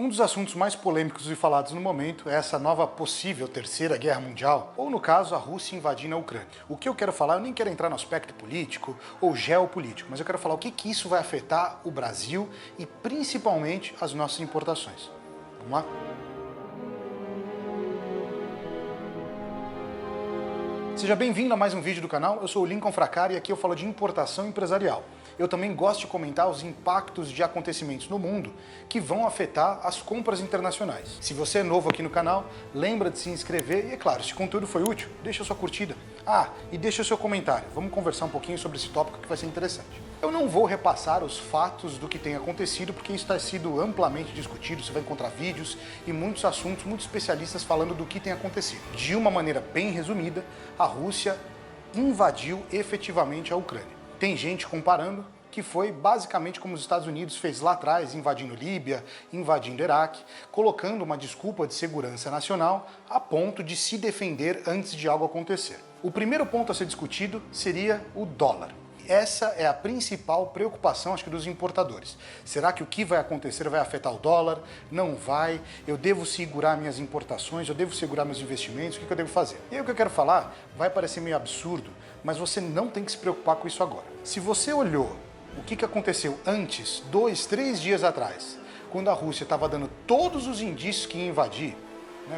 Um dos assuntos mais polêmicos e falados no momento é essa nova possível terceira guerra mundial, ou no caso, a Rússia invadindo a Ucrânia. O que eu quero falar, eu nem quero entrar no aspecto político ou geopolítico, mas eu quero falar o que isso vai afetar o Brasil e principalmente as nossas importações. Vamos lá? Seja bem-vindo a mais um vídeo do canal, eu sou o Lincoln Fracari e aqui eu falo de importação empresarial. Eu também gosto de comentar os impactos de acontecimentos no mundo que vão afetar as compras internacionais. Se você é novo aqui no canal, lembra de se inscrever e, é claro, se o conteúdo foi útil, deixa a sua curtida. E deixa o seu comentário. Vamos conversar um pouquinho sobre esse tópico que vai ser interessante. Eu não vou repassar os fatos do que tem acontecido, porque isso está sido amplamente discutido, você vai encontrar vídeos e muitos assuntos, muitos especialistas falando do que tem acontecido. De uma maneira bem resumida, a Rússia invadiu efetivamente a Ucrânia. Tem gente comparando que foi basicamente como os Estados Unidos fez lá atrás, invadindo Líbia, invadindo Iraque, colocando uma desculpa de segurança nacional a ponto de se defender antes de algo acontecer. O primeiro ponto a ser discutido seria o dólar. Essa é a principal preocupação, acho que, dos importadores. Será que o que vai acontecer vai afetar o dólar? Não vai? Eu devo segurar minhas importações? Eu devo segurar meus investimentos? O que eu devo fazer? E aí o que eu quero falar vai parecer meio absurdo, mas você não tem que se preocupar com isso agora. Se você olhou o que aconteceu antes, 2, 3 dias atrás, quando a Rússia estava dando todos os indícios que ia invadir,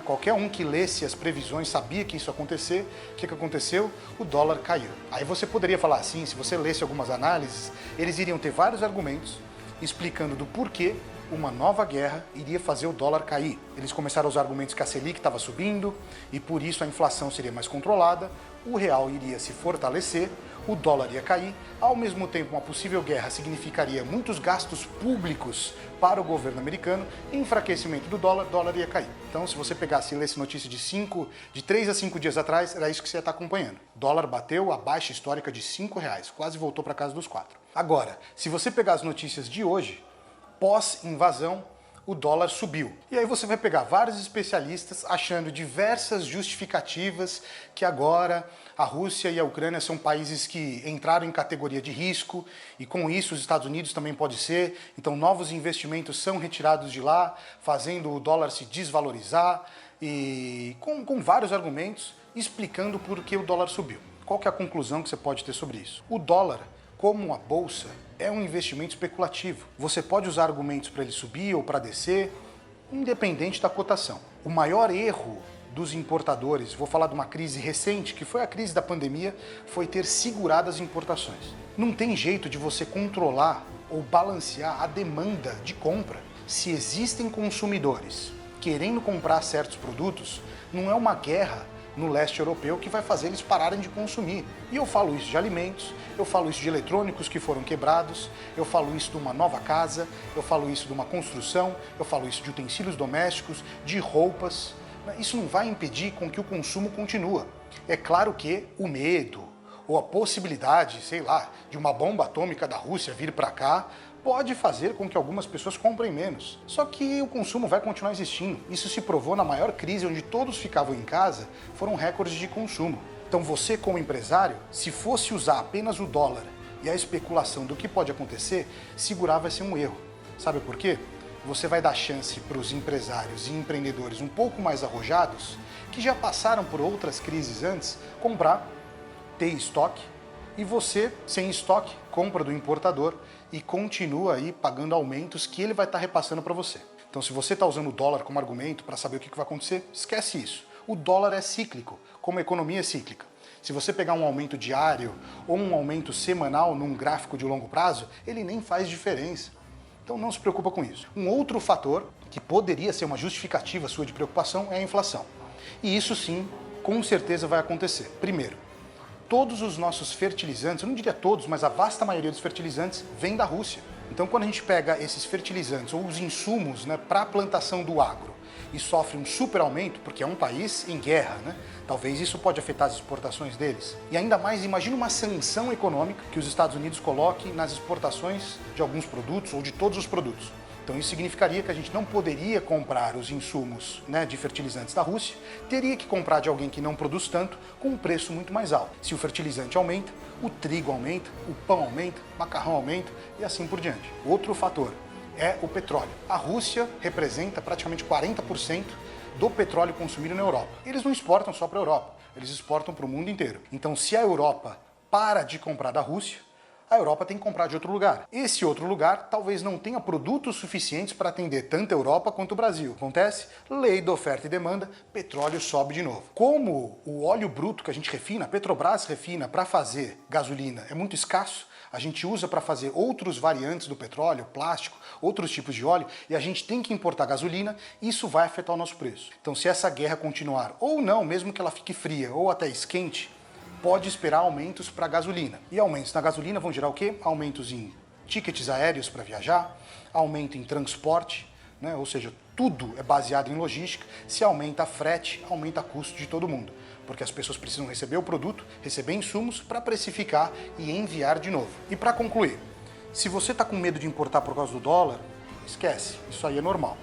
qualquer um que lesse as previsões sabia que isso ia acontecer. O que aconteceu? O dólar caiu. Aí você poderia falar assim, se você lesse algumas análises, eles iriam ter vários argumentos explicando do porquê uma nova guerra iria fazer o dólar cair. Eles começaram a usar argumentos que a Selic estava subindo e por isso a inflação seria mais controlada, o real iria se fortalecer, o dólar ia cair, ao mesmo tempo uma possível guerra significaria muitos gastos públicos para o governo americano, enfraquecimento do dólar ia cair. Então, se você pegasse e lesse notícia de 3 a 5 dias atrás, era isso que você ia estar acompanhando. Dólar bateu a baixa histórica de R$5, quase voltou para casa dos 4. Agora, se você pegar as notícias de hoje, pós-invasão, o dólar subiu. E aí você vai pegar vários especialistas achando diversas justificativas que agora a Rússia e a Ucrânia são países que entraram em categoria de risco e com isso os Estados Unidos também pode ser. Então novos investimentos são retirados de lá, fazendo o dólar se desvalorizar e com vários argumentos explicando por que o dólar subiu. Qual que é a conclusão que você pode ter sobre isso? O dólar, como a bolsa, é um investimento especulativo. Você pode usar argumentos para ele subir ou para descer, independente da cotação. O maior erro dos importadores, vou falar de uma crise recente, que foi a crise da pandemia, foi ter segurado as importações. Não tem jeito de você controlar ou balancear a demanda de compra. Se existem consumidores querendo comprar certos produtos, não é uma guerra no leste europeu que vai fazer eles pararem de consumir. E eu falo isso de alimentos, eu falo isso de eletrônicos que foram quebrados, eu falo isso de uma nova casa, eu falo isso de uma construção, eu falo isso de utensílios domésticos, de roupas. Isso não vai impedir com que o consumo continue. É claro que o medo ou a possibilidade, sei lá, de uma bomba atômica da Rússia vir para cá pode fazer com que algumas pessoas comprem menos. Só que o consumo vai continuar existindo. Isso se provou na maior crise onde todos ficavam em casa, foram recordes de consumo. Então você, como empresário, se fosse usar apenas o dólar e a especulação do que pode acontecer, segurar vai ser um erro. Sabe por quê? Você vai dar chance para os empresários e empreendedores um pouco mais arrojados, que já passaram por outras crises antes, comprar, ter estoque, e você, sem estoque, compra do importador e continua aí pagando aumentos que ele vai estar repassando para você. Então, se você está usando o dólar como argumento para saber o que vai acontecer, esquece isso. O dólar é cíclico, como a economia é cíclica. Se você pegar um aumento diário ou um aumento semanal num gráfico de longo prazo, ele nem faz diferença. Então não se preocupa com isso. Um outro fator que poderia ser uma justificativa sua de preocupação é a inflação. E isso sim, com certeza vai acontecer. Primeiro, todos os nossos fertilizantes, eu não diria todos, mas a vasta maioria dos fertilizantes vem da Rússia. Então quando a gente pega esses fertilizantes ou os insumos para a plantação do agro e sofre um super aumento, porque é um país em guerra, talvez isso pode afetar as exportações deles. E ainda mais, imagina uma sanção econômica que os Estados Unidos coloquem nas exportações de alguns produtos ou de todos os produtos. Então isso significaria que a gente não poderia comprar os insumos de fertilizantes da Rússia, teria que comprar de alguém que não produz tanto, com um preço muito mais alto. Se o fertilizante aumenta, o trigo aumenta, o pão aumenta, o macarrão aumenta e assim por diante. Outro fator é o petróleo. A Rússia representa praticamente 40% do petróleo consumido na Europa. Eles não exportam só para a Europa, eles exportam para o mundo inteiro. Então, se a Europa para de comprar da Rússia, a Europa tem que comprar de outro lugar. Esse outro lugar talvez não tenha produtos suficientes para atender tanto a Europa quanto o Brasil. Acontece? Lei da oferta e demanda, petróleo sobe de novo. Como o óleo bruto que a gente refina, a Petrobras refina para fazer gasolina, é muito escasso, a gente usa para fazer outros variantes do petróleo, plástico, outros tipos de óleo, e a gente tem que importar gasolina, isso vai afetar o nosso preço. Então, se essa guerra continuar, ou não, mesmo que ela fique fria ou até esquente, pode esperar aumentos para a gasolina. E aumentos na gasolina vão gerar o quê? Aumentos em tickets aéreos para viajar, aumento em transporte, né? Ou seja, tudo é baseado em logística. Se aumenta frete, aumenta custo de todo mundo, porque as pessoas precisam receber o produto, receber insumos para precificar e enviar de novo. E para concluir, se você está com medo de importar por causa do dólar, esquece, isso aí é normal.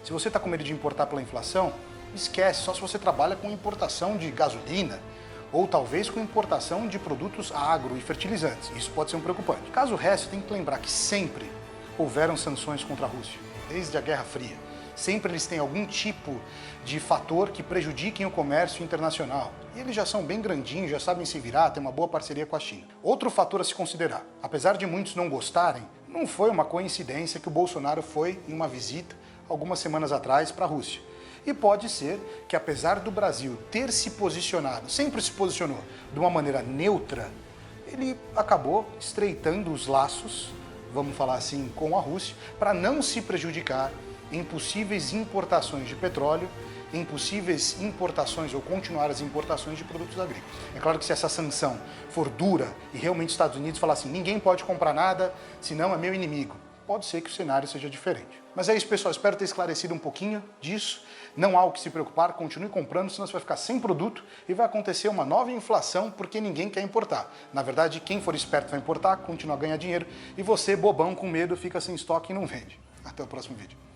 Se você está com medo de importar pela inflação, esquece, só se você trabalha com importação de gasolina, ou talvez com importação de produtos agro e fertilizantes. Isso pode ser um preocupante. Caso reste, tem que lembrar que sempre houveram sanções contra a Rússia, desde a Guerra Fria. Sempre eles têm algum tipo de fator que prejudiquem o comércio internacional. E eles já são bem grandinhos, já sabem se virar, têm uma boa parceria com a China. Outro fator a se considerar, apesar de muitos não gostarem, não foi uma coincidência que o Bolsonaro foi em uma visita algumas semanas atrás para a Rússia. E pode ser que, apesar do Brasil ter se posicionado, sempre se posicionou de uma maneira neutra, ele acabou estreitando os laços, vamos falar assim, com a Rússia, para não se prejudicar em possíveis importações de petróleo, em possíveis importações ou continuar as importações de produtos agrícolas. É claro que se essa sanção for dura e realmente os Estados Unidos falar assim, ninguém pode comprar nada, senão é meu inimigo, pode ser que o cenário seja diferente. Mas é isso, pessoal. Espero ter esclarecido um pouquinho disso. Não há o que se preocupar, continue comprando, senão você vai ficar sem produto e vai acontecer uma nova inflação porque ninguém quer importar. Na verdade, quem for esperto vai importar, continuar a ganhar dinheiro e você, bobão, com medo, fica sem estoque e não vende. Até o próximo vídeo.